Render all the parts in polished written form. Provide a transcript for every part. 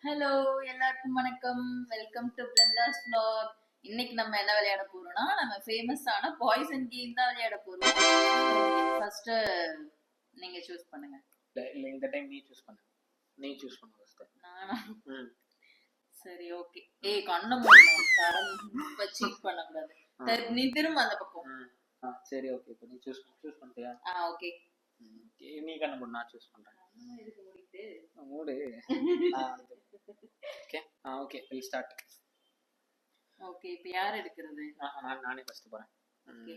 Hello, எல்லாருக்கும் வணக்கம். Welcome to Brinda's vlog. இன்னைக்கு நம்ம என்ன விளையாட போறோம்னா நம்ம ஃபேமஸான பாய்சன் கேம் தான் விளையாட போறோம். ஃபர்ஸ்ட் நீங்க சூஸ் பண்ணுங்க. இல்ல இந்த டைம் நீ சூஸ் பண்ணு. நீ சூஸ் பண்ணு ஃபர்ஸ்ட். நானா? சரி, ஓகே. ஏய் கண்ண மூடணும். தரம் வச்சு பண்ண கூடாது. நீ திரும்ப அந்த பக்கம். சரி, ஓகே. இப்போ நீ சூஸ் பண்ணிட்டியா? ஓகே. நீ கண்ண மூடு, நான் சூஸ் பண்றேன். இதுக்கு மூடிட்டு மூடு. Okay. Okay, will start. Okay, இப்போ யார் எடுக்கிறது? நானே ஃபர்ஸ்ட் போறேன். ஓகே.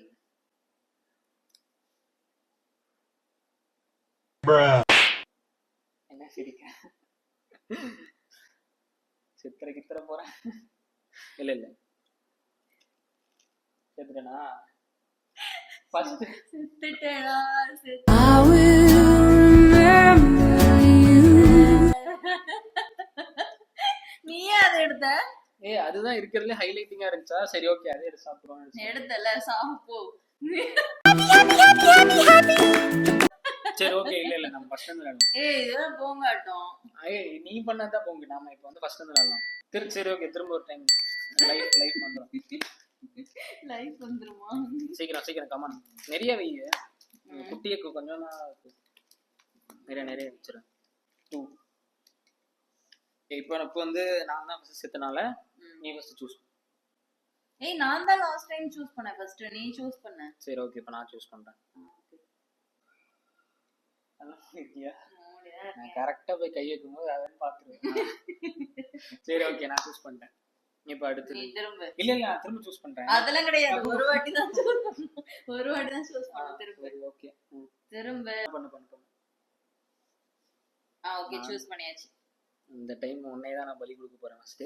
என்ன சிரிக்க? சித்திர போறேன். இல்ல செத்துட்டேனா? ஃபர்ஸ்ட் செத்துட்டேனா? நீயே அதை எடுத்த? அதுதான் இருக்கிறதுல ஹைலைட்டிங்கா இருந்துச்சா? சரி, ஓகே, அதே எடுத்து சாப்பிடுவோம். எடுத்தல, சாப்பிடு. சரி, ஓகே. இல்ல நம்ம ஃபர்ஸ்ட் வந்து விளையாடலாம். இதெல்லாம் போங்காட்டம். நீ பண்ணதான் போங்க. நாம இப்போ வந்து ஃபர்ஸ்ட் வந்து விளையாடலாம். சரி, ஓகே. திரும்ப ஒரு டைம் லைஃப் வந்துரும். லைஃப் வந்துருமா? சீக்கிரம் கமான். நிறைய வெய்ய. குட்டியக்கு கொஞ்சம் நிறைய வச்சிரு. 2. இப்போ வந்து நான் தான் ஃபர்ஸ்ட் செத்தனால நீ ஃபர்ஸ்ட் சூஸ். நான் தான் லாஸ்ட் டைம் சூஸ் பண்ணேன். ஃபர்ஸ்ட் நீ சூஸ் பண்ண. சரி, ஓகே. இப்போ நான் சூஸ் பண்றேன். நான் கரெக்டா போய் கை வைக்கும்போது அதான் பாத்துருவேன். சரி, ஓகே. நான் சூஸ் பண்ணிட்டேன். இப்போ அடுத்து நீ திரும்ப. இல்ல நான் திரும்ப சூஸ் பண்றேன். அதெல்லாம் கிடையாது. ஒரு வாட்டி தான் சூஸ் பண்ணணும். திரும்ப. சரி, ஓகே. திரும்ப பண்ணு. ஓகே, சூஸ் பண்ணியாச்சு. இந்த டைம் உன்னை தான் நான் பலி கொடுக்க போறேன் ஃபர்ஸ்ட்.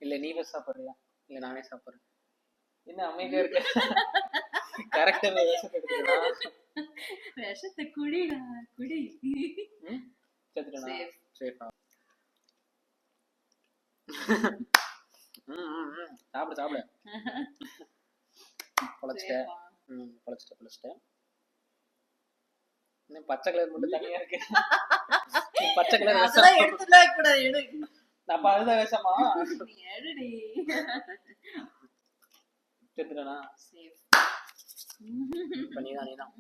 இல்ல நீ ஃபர்ஸ்ட் சாப்பிடுறியா? இல்ல நானே சாப்பிடுறேன். என்ன அமைதியா இருக்க? கரெக்ட்டா விஷத்தை எடுத்துடா. விஷத்தை குடிடா, குடி. செத்துடா. சேஃபா. சாப்பிடு. பொளச்சிட்டேன். இன்னும் பச்சை கலர் மட்டும் தனியா இருக்கு. பச்சை கலர் அதெல்லாம் எடுத்துடா கூடாது. எடு. அப்ப அதுதான் விஷமா? நீ எடுடி. செத்துடா. சேஃப். நீதான்.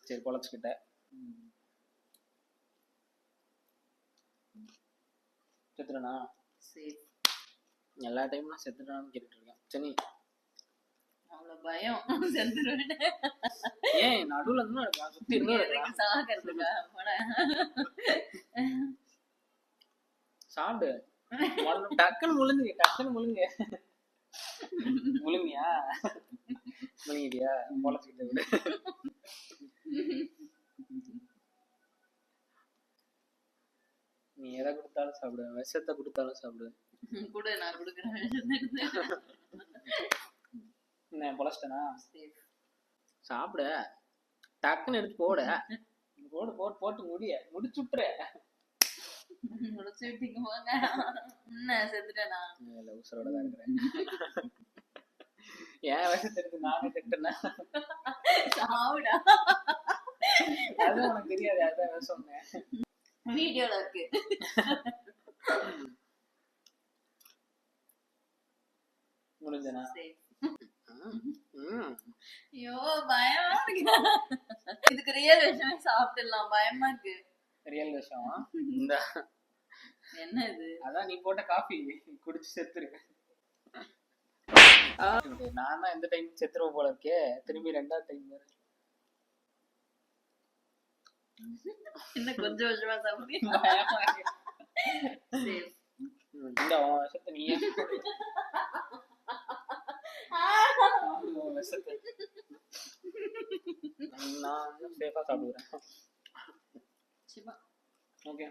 சரி, பொளச்சுக்கிட்ட. செத்துடா. சேஃப். எல்லா டைமும் செத்துடான்னு கேட்டுட்டு இருக்கேன். சரி, அவ்வளவு பயம் செத்துருவேன். நடுவுல இருந்து சுத்தி இருந்து சாகிறதுக்கா? சாப்பிடு. டக்குன்னு முழுங்க. முழுங்கியா? முழுங்கிட்டியா? பொளச்சுக்கிட்டு விடு. நீ எதை கொடுத்தாலும் சாப்பிடு. விஷத்தை கொடுத்தாலும் சாப்பிடு. கூட நான் கொடுக்குறேன். என்ன பொளச்சிட்டனா? சாப்பிட டக்குன்னு எடுத்து போட்டு முடிச்சுட்ற. முடிச்சு விட்டீங்க போங்க. என்ன செத்துட்டேனா? இல்ல, உசுரோட தான் இருக்கிறேன். ஏன் விஷத்தை எடுத்து நானே திட்டுனா? சாவுடா. அது உனக்கு தெரியாது. அதான் சொன்னேன். வீடியோல இருக்கு. முடிஞ்சனா? ஐயோ, பயமா இருக்கு. இதுக்கு ரியல் விஷயமே சாப்பிடலாம். பயமா இருக்கு. ரியல் விஷயமா? இந்த என்ன இது? அதான் நீ போட்ட காஃபி குடிச்சு செத்துரு. நான் தான் இந்த டைம் செத்துருவோம் போல இருக்கே. திரும்பி 2வது டைம் வேற. என்ன கொஞ்சம் கொஞ்சமா சாப்பிடுறீங்க? இந்த விஷத்தை நீயே நான் சேஃபா சாப்பிடுறேன். ஓகே,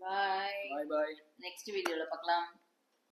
பாய். பாய். நெக்ஸ்ட் வீடியோல பார்க்கலாம்.